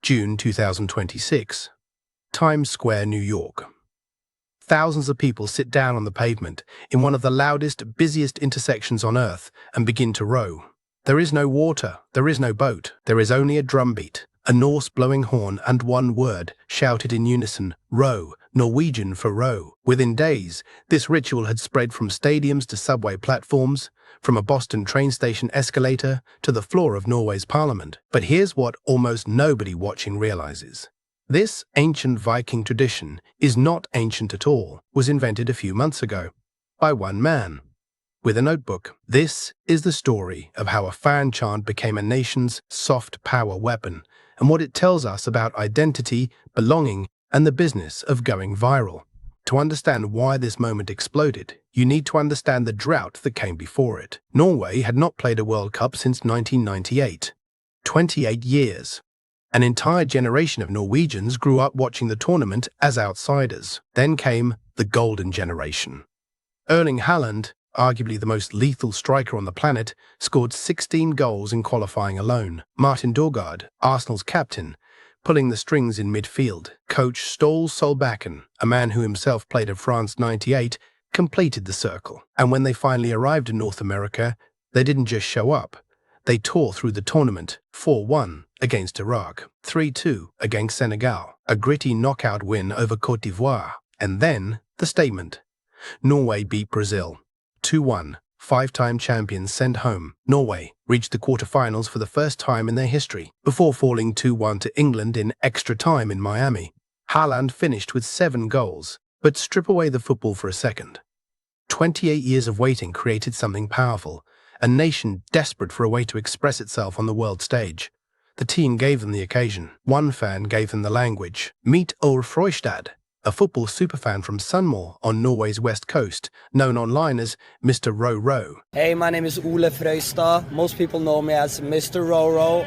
June 2026. Times Square, New York. Thousands of people sit down on the pavement in one of the loudest, busiest intersections on Earth and begin to row. There is no water, there is no boat, there is only a drumbeat, a Norse blowing horn and one word, shouted in unison, row, Norwegian for row. Within days, this ritual had spread from stadiums to subway platforms, from a Boston train station escalator to the floor of Norway's parliament. But here's what almost nobody watching realizes. This ancient Viking tradition is not ancient at all, was invented a few months ago by one man with a notebook. This is the story of how a fan chant became a nation's soft power weapon and what it tells us about identity, belonging, and the business of going viral. To understand why this moment exploded, you need to understand the drought that came before it. Norway had not played a World Cup since 1998. 28 years. An entire generation of Norwegians grew up watching the tournament as outsiders. Then came the golden generation. Erling Haaland, arguably the most lethal striker on the planet, scored 16 goals in qualifying alone. Martin Dorgaard, Arsenal's captain, pulling the strings in midfield. Coach Ståle Solbakken, a man who himself played at France '98, completed the circle. And when they finally arrived in North America, they didn't just show up. They tore through the tournament, 4-1 against Iraq, 3-2 against Senegal, a gritty knockout win over Côte d'Ivoire, and then the statement. Norway beat Brazil, 2-1. Five-time champions sent home. Norway reached the quarterfinals for the first time in their history, before falling 2-1 to England in extra time in Miami. Haaland finished with 7 goals, but strip away the football for a second. 28 years of waiting created something powerful, a nation desperate for a way to express itself on the world stage. The team gave them the occasion. One fan gave them the language. Meet Ole Frøystad, a football superfan from Sunnmøre on Norway's west coast, known online as Mr. Row Row. Hey, my name is Ole Frøystad. Most people know me as Mr. Row Row.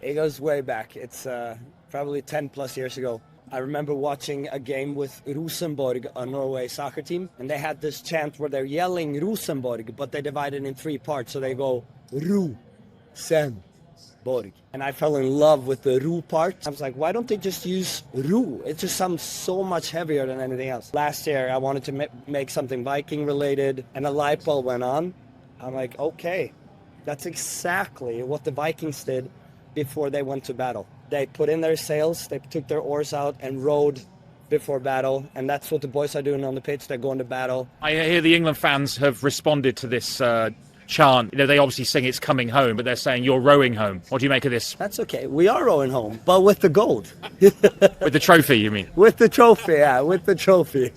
It goes way back. It's probably 10 plus years ago. I remember watching a game with Rosenborg, a Norway soccer team, and they had this chant where they're yelling Rosenborg, but they divide it in 3 parts. So they go Ro, Sen, Borg. And I fell in love with the Ru part. I was like, why don't they just use Ru? It just sounds so much heavier than anything else. Last year, I wanted to make something Viking related, and a light bulb went on. I'm like, okay, that's exactly what the Vikings did before they went to battle. They put in their sails, they took their oars out and rowed before battle, and that's what the boys are doing on the pitch. They're going to battle. I hear the England fans have responded to this chant. You know, they obviously sing "It's coming home," but they're saying "You're rowing home." What do you make of this? That's okay. We are rowing home, but with the gold. With the trophy, you mean? With the trophy, yeah, with the trophy.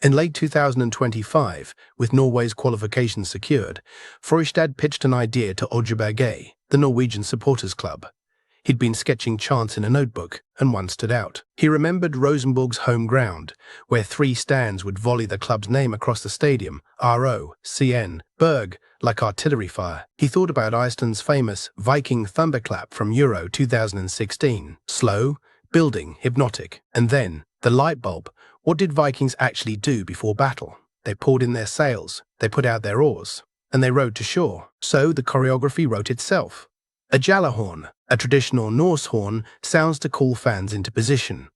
In late 2025, with Norway's qualifications secured, Frøystad pitched an idea to Oddbjerget, the Norwegian supporters club. He'd been sketching chants in a notebook, and one stood out. He remembered Rosenborg's home ground, where 3 stands would volley the club's name across the stadium, RO-CN, Berg, like artillery fire. He thought about Iceland's famous Viking thunderclap from Euro 2016. Slow, building, hypnotic. And then, the light bulb. What did Vikings actually do before battle? They pulled in their sails, they put out their oars, and they rowed to shore. So the choreography wrote itself. A jallarhorn, a traditional Norse horn, sounds to call fans into position.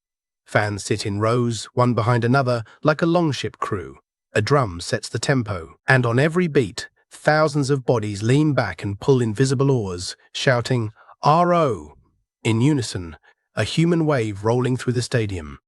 Fans sit in rows, one behind another, like a longship crew. A drum sets the tempo, and on every beat, thousands of bodies lean back and pull invisible oars, shouting, RO! In unison, a human wave rolling through the stadium.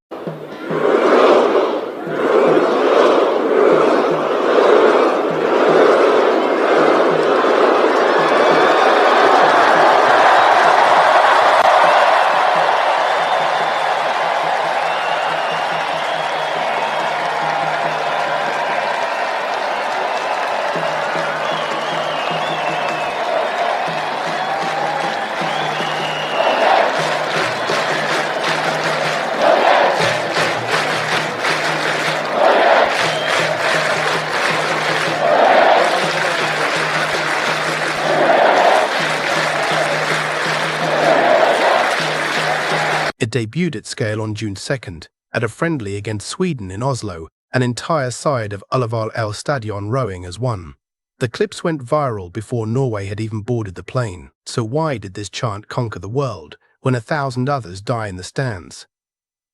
It debuted at scale on June 2nd, at a friendly against Sweden in Oslo, an entire side of Ullevål Stadion rowing as one. The clips went viral before Norway had even boarded the plane. So why did this chant conquer the world when 1,000 others die in the stands?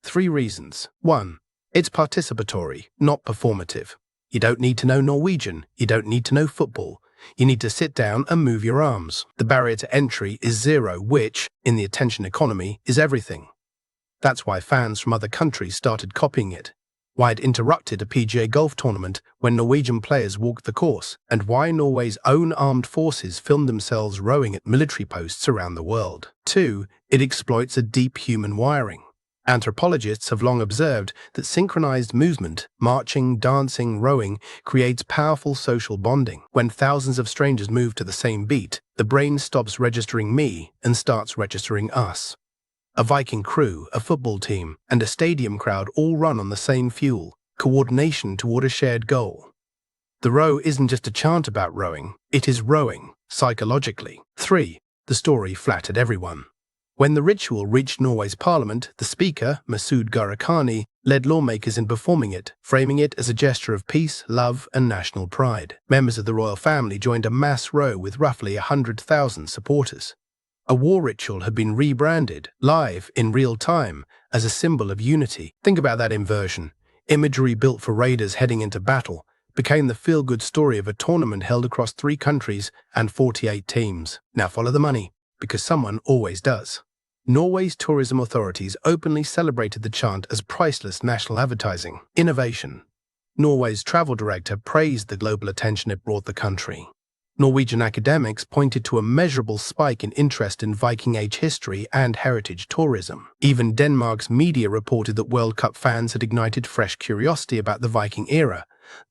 3 reasons. 1. It's participatory, not performative. You don't need to know Norwegian. You don't need to know football. You need to sit down and move your arms. The barrier to entry is 0, which, in the attention economy, is everything. That's why fans from other countries started copying it. Why it interrupted a PGA golf tournament when Norwegian players walked the course, and why Norway's own armed forces filmed themselves rowing at military posts around the world. 2. It exploits a deep human wiring. Anthropologists have long observed that synchronized movement, marching, dancing, rowing, creates powerful social bonding. When thousands of strangers move to the same beat, the brain stops registering me and starts registering us. A Viking crew, a football team, and a stadium crowd all run on the same fuel, coordination toward a shared goal. The row isn't just a chant about rowing, it is rowing, psychologically. 3. The story flattered everyone. When the ritual reached Norway's parliament, the speaker, Masud Gharahkhani, led lawmakers in performing it, framing it as a gesture of peace, love, and national pride. Members of the royal family joined a mass row with roughly 100,000 supporters. A war ritual had been rebranded, live, in real time, as a symbol of unity. Think about that inversion. Imagery built for raiders heading into battle became the feel-good story of a tournament held across 3 countries and 48 teams. Now follow the money, because someone always does. Norway's tourism authorities openly celebrated the chant as priceless national advertising. Innovation. Norway's travel director praised the global attention it brought the country. Norwegian academics pointed to a measurable spike in interest in Viking Age history and heritage tourism. Even Denmark's media reported that World Cup fans had ignited fresh curiosity about the Viking era,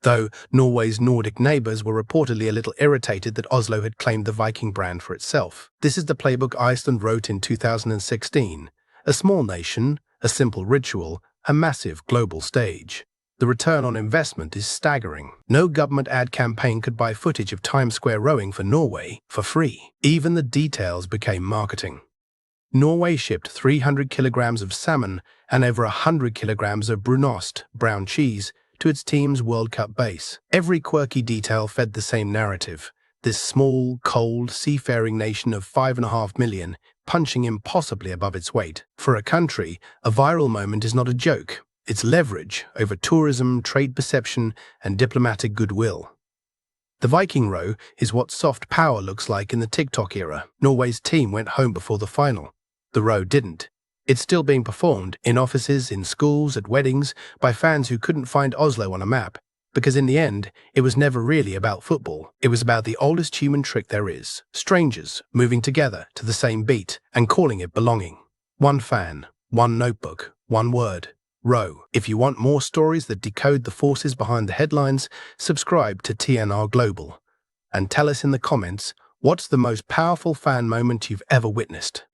though Norway's Nordic neighbours were reportedly a little irritated that Oslo had claimed the Viking brand for itself. This is the playbook Iceland wrote in 2016. A small nation, a simple ritual, a massive global stage. The return on investment is staggering. No government ad campaign could buy footage of Times Square rowing for Norway for free. Even the details became marketing. Norway shipped 300 kilograms of salmon and over 100 kilograms of brunost, brown cheese, to its team's World Cup base. Every quirky detail fed the same narrative. This small, cold, seafaring nation of 5.5 million, punching impossibly above its weight. For a country, a viral moment is not a joke. It's leverage over tourism, trade perception, and diplomatic goodwill. The Viking row is what soft power looks like in the TikTok era. Norway's team went home before the final. The row didn't. It's still being performed in offices, in schools, at weddings, by fans who couldn't find Oslo on a map. Because in the end, it was never really about football. It was about the oldest human trick there is. Strangers moving together to the same beat and calling it belonging. One fan, one notebook, one word. Row. If you want more stories that decode the forces behind the headlines, subscribe to TNR Global. And tell us in the comments, what's the most powerful fan moment you've ever witnessed?